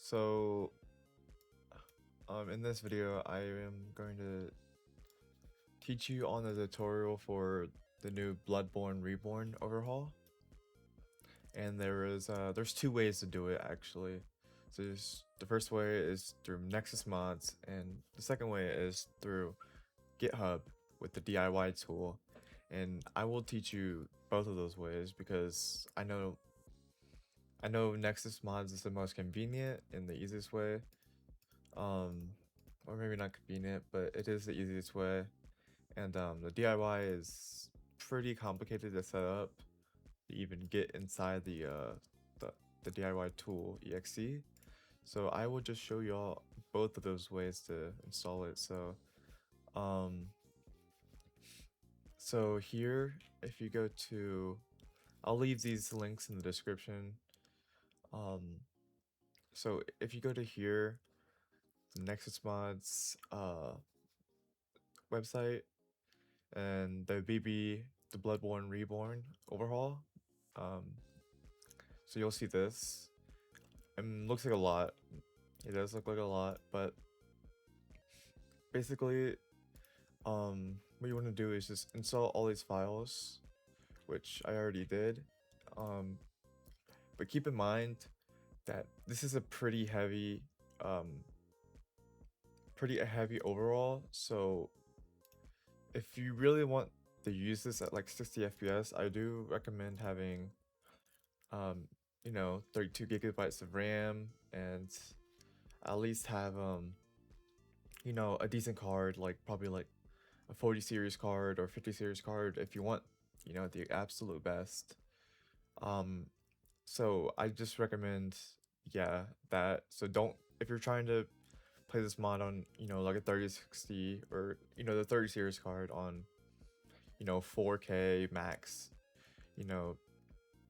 So, in this video, I am going to teach you on the tutorial for the new Bloodborne Reborne overhaul. And there's two ways to do it actually. So the first way is through Nexus Mods, and the second way is through GitHub with the DIY tool. And I will teach you both of those ways because I know Nexus Mods is the most convenient and the easiest way. Or maybe not convenient, but it is the easiest way. And the DIY is pretty complicated to set up to even get inside the DIY tool exe. So I will just show y'all both of those ways to install it. So here, if you go to, I'll leave these links in the description. So if you go to here, the Nexus Mods website, and the Bloodborne Reborne Overhaul. So you'll see this. Looks like a lot. It does look like a lot, but basically, what you want to do is just install all these files, which I already did. But keep in mind that this is a pretty heavy overall. So if you really want to use this at like 60 FPS, I do recommend having 32 gigabytes of RAM, and at least have a decent card, like probably like a 40 series card or 50 series card if you want the absolute best. So I just recommend that. So don't, if you're trying to play this mod on like a 3060 or the 30 series card on 4K max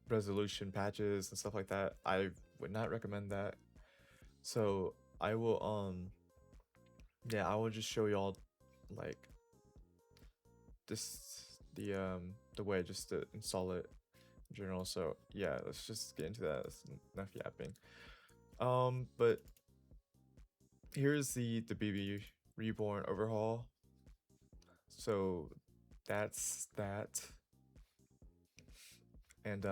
resolution patches and stuff like that, I would not recommend that. So I will I will just show y'all like this the way just to install it in general. So yeah, let's just get into that. That's enough yapping. But here's the BB Reborne Overhaul. So that's that. And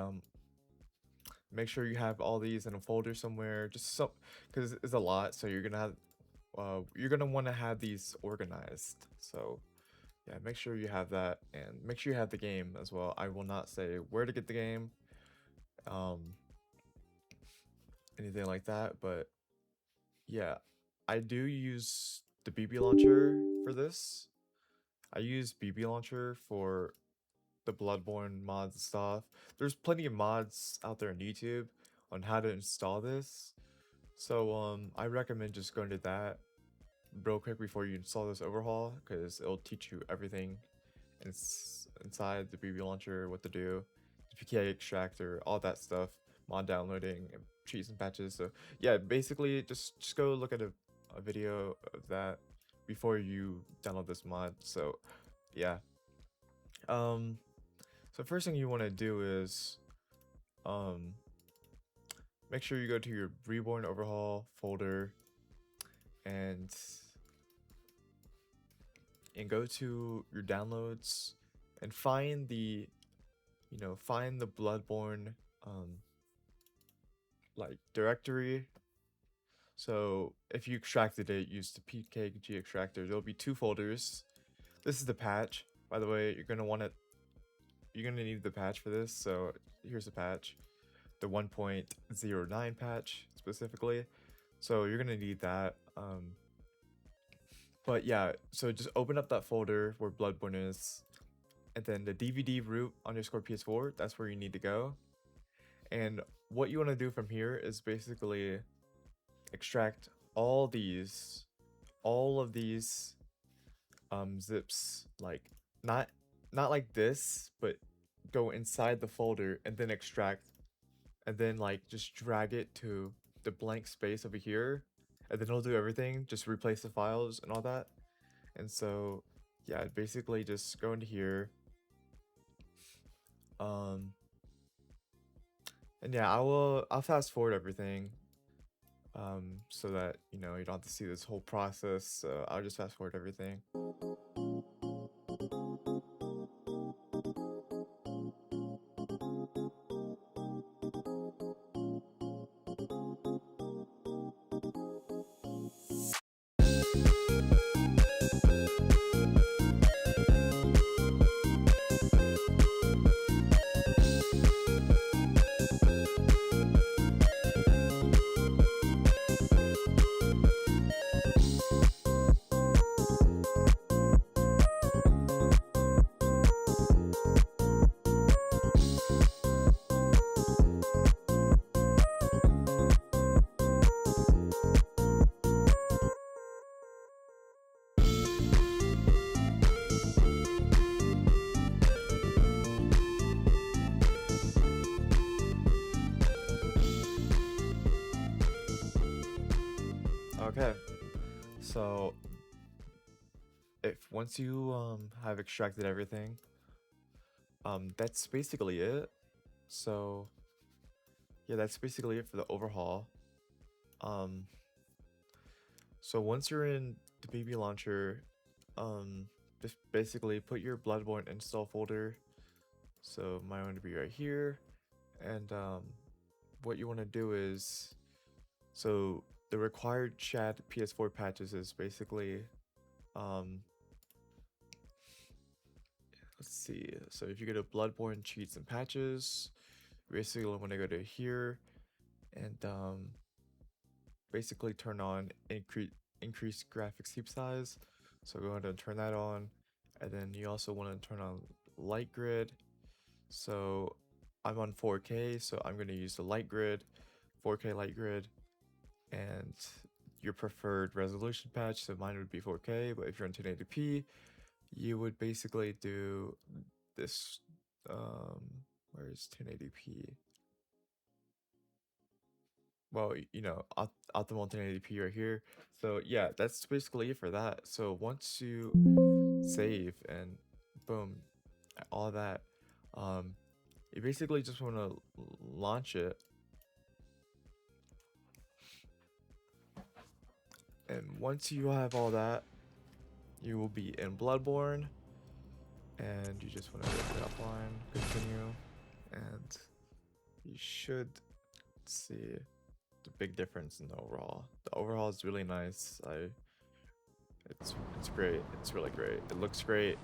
make sure you have all these in a folder somewhere, just so, because it's a lot, so you're gonna want to have these organized. So yeah, make sure you have that, and make sure you have the game as well. I will not say where to get the game, anything like that, but yeah, I do use the BB launcher for this. I use BB launcher for the Bloodborne mods and stuff. There's plenty of mods out there on YouTube on how to install this. So I recommend just going to that real quick before you install this overhaul, because it'll teach you everything inside the BB launcher, what to do, the PK extractor, all that stuff, mod downloading, and cheats and patches. So yeah, basically just go look at a video of that before you download this mod. So yeah. So first thing you want to do is make sure you go to your Reborne Overhaul folder and go to your downloads and find the Bloodborne like directory. So if you extracted it, use the PKG extractor. There'll be two folders. This is the patch, by the way. You're gonna need the patch for this. So here's the patch, the 1.09 patch specifically. So you're gonna need that. But yeah, so just open up that folder where Bloodborne is, and then the DVD root underscore PS4, that's where you need to go. And what you want to do from here is basically extract all of these zips, like not like this, but go inside the folder and then extract, and then like just drag it to the blank space over here, and then it'll do everything, just replace the files and all that. And so yeah, basically just go into here, and yeah, I'll fast forward everything. so that you know you don't have to see this whole process. So I'll just fast forward everything. Okay, so if once you have extracted everything, that's basically it. So yeah, that's basically it for the overhaul. So once you're in the BB launcher, just basically put your Bloodborne install folder. So mine going to be right here, and what you want to do is, so the required chat PS4 patches is basically, let's see. So if you go to Bloodborne cheats and patches, basically I'm gonna go to here and basically turn on increase graphics heap size. So go ahead and turn that on, and then you also want to turn on light grid. So I'm on 4K, so I'm going to use the light grid, 4K light grid, and your preferred resolution patch. So mine would be 4K, but if you're on 1080p, you would basically do this. Where is 1080p? Well, you know, optimal 1080p right here. So yeah, that's basically it for that. So once you save and boom, all that, you basically just want to launch it, and once you have all that, you will be in Bloodborne, and you just want to go to the offline, continue, and you should see the big difference in the overhaul. The overhaul is really nice. It's great. It's really great. It looks great.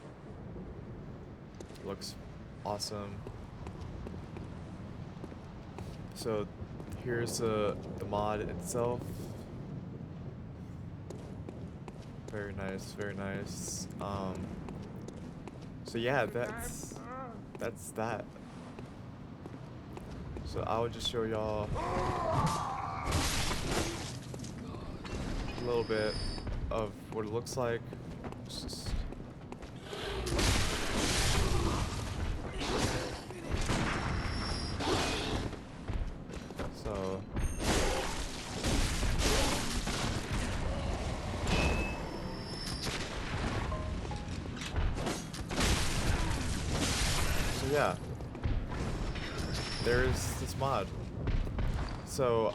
It looks awesome. So here's the mod itself. Very nice, very nice. So yeah, that's that. So I will just show y'all a little bit of what it looks like. So yeah, there's this mod. So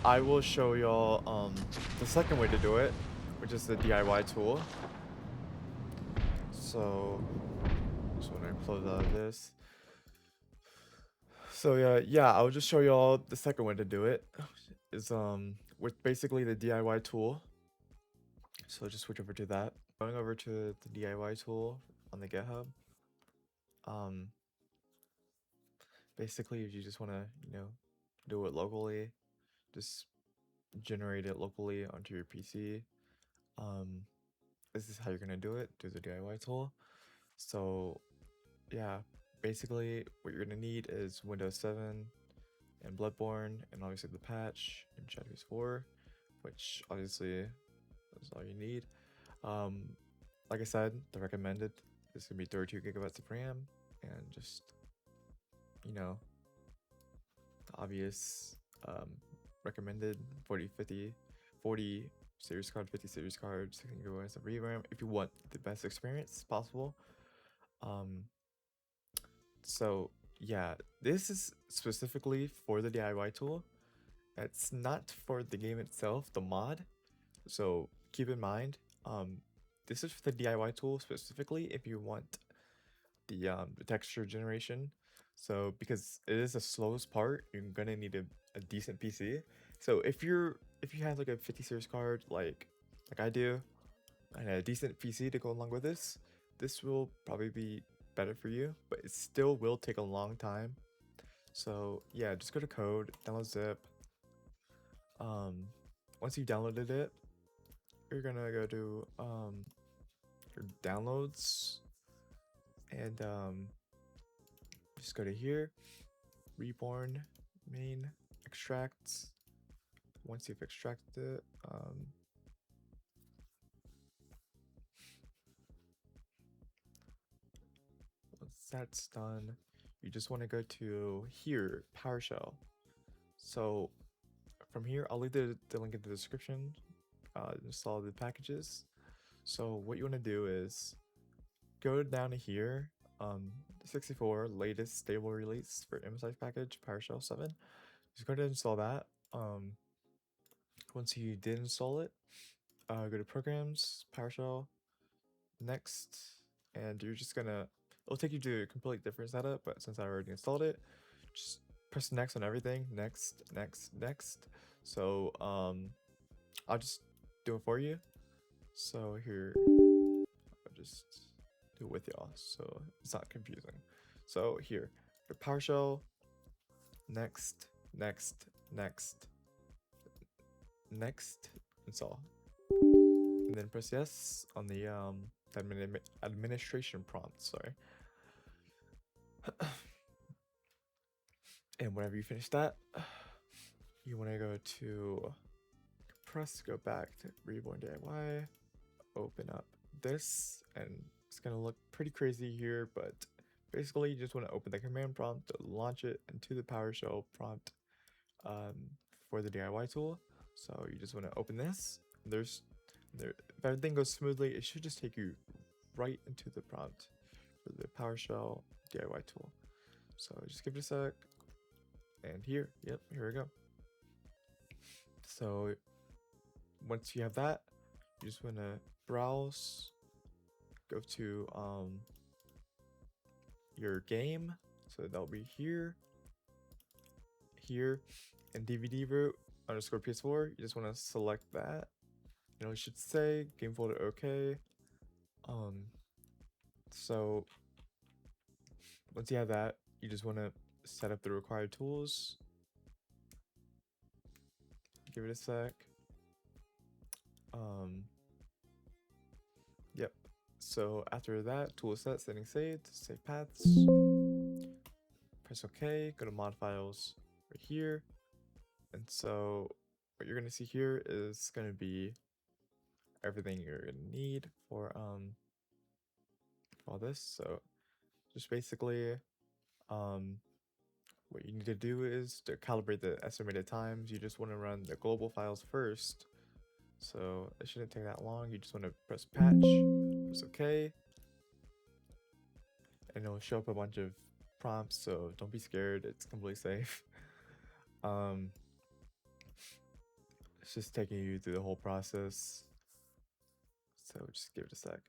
I will show y'all the second way to do it, which is the DIY tool. So just want to close out of this. So yeah, I'll just show y'all the second way to do it. Is with basically the DIY tool. So just switch over to that. Going over to the DIY tool on the GitHub. Basically, if you just want to, you know, do it locally, just generate it locally onto your PC. This is how you're gonna do it through the DIY tool. So yeah, basically what you're gonna need is Windows 7 and Bloodborne, and obviously the patch and Chalice 4, which obviously is all you need. Like I said, the recommended is gonna be 32 gigabytes of RAM, and just, you know, the obvious recommended 40 series card, 50 series card, 16 gigabytes of RAM if you want the best experience possible. So yeah, this is specifically for the DIY tool, It's not for the game itself, the mod. So keep in mind, this is for the DIY tool specifically if you want the texture generation. So because it is the slowest part, you're gonna need a decent PC. So if you have like a 50 series card like I do, and a decent PC to go along with this will probably be better for you, but it still will take a long time. So yeah, just go to code, download zip. Once you've downloaded it, you're gonna go to your downloads and just go to here, Reborne main extracts. Once you've extracted it, once that's done, you just want to go to here, PowerShell. So from here, I'll leave the link in the description. Install the packages. So what you want to do is go down to here, 64 latest stable release for MSI package PowerShell 7. Just go ahead and install that. Once you did install it, go to programs, PowerShell, next, and you're just gonna, it'll take you to a completely different setup, but since I already installed it, just press next on everything, next. So I'll just do it for you. So here, I'll just do it with y'all so it's not confusing. So here, the PowerShell, next, install, and then press yes on the administration prompt. Sorry. And whenever you finish that, you want to go to compress, go back to Reborne DIY, open up this, and it's gonna look pretty crazy here, but basically you just want to open the command prompt to launch it into the PowerShell prompt for the DIY tool. So you just want to open this. If everything goes smoothly, it should just take you right into the prompt for the PowerShell DIY tool. So just give it a sec. And here we go. So once you have that, you just want to browse, go to your game. So that'll be here, and DVD root underscore PS4. You just want to select that. It should say game folder okay. So once you have that, you just want to set up the required tools. Give it a sec. Yep. So after that, tool set, settings saved, save paths. Press OK. Go to mod files right here. And so what you're gonna see here is gonna be everything you're gonna need for all this. So just basically what you need to do is to calibrate the estimated times. You just want to run the global files first, so it shouldn't take that long. You just want to press patch, press OK, and it'll show up a bunch of prompts, so don't be scared, it's completely safe. It's just taking you through the whole process, so just give it a sec.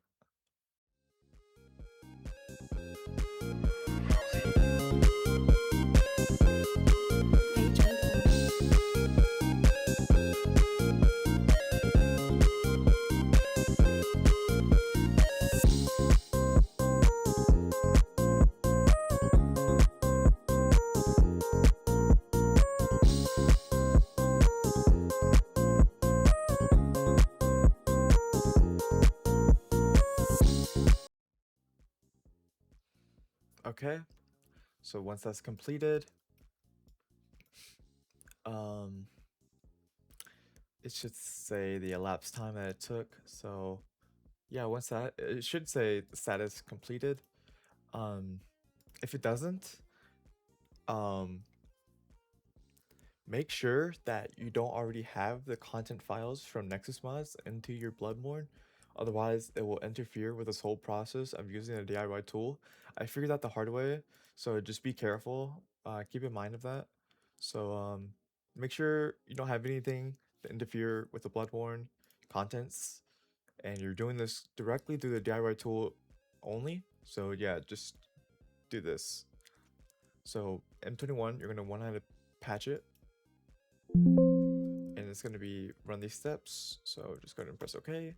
Okay, so once that's completed, it should say the elapsed time that it took. So yeah, once that, it should say status completed. If it doesn't, make sure that you don't already have the content files from Nexus Mods into your Bloodborne. Otherwise, it will interfere with this whole process of using a DIY tool. I figured out the hard way, so just be careful. Keep in mind of that. So make sure you don't have anything to interfere with the Bloodborne contents, and you're doing this directly through the DIY tool only. So yeah, just do this. So M21, you're gonna want to patch it, and it's gonna be run these steps. So just go ahead and press OK.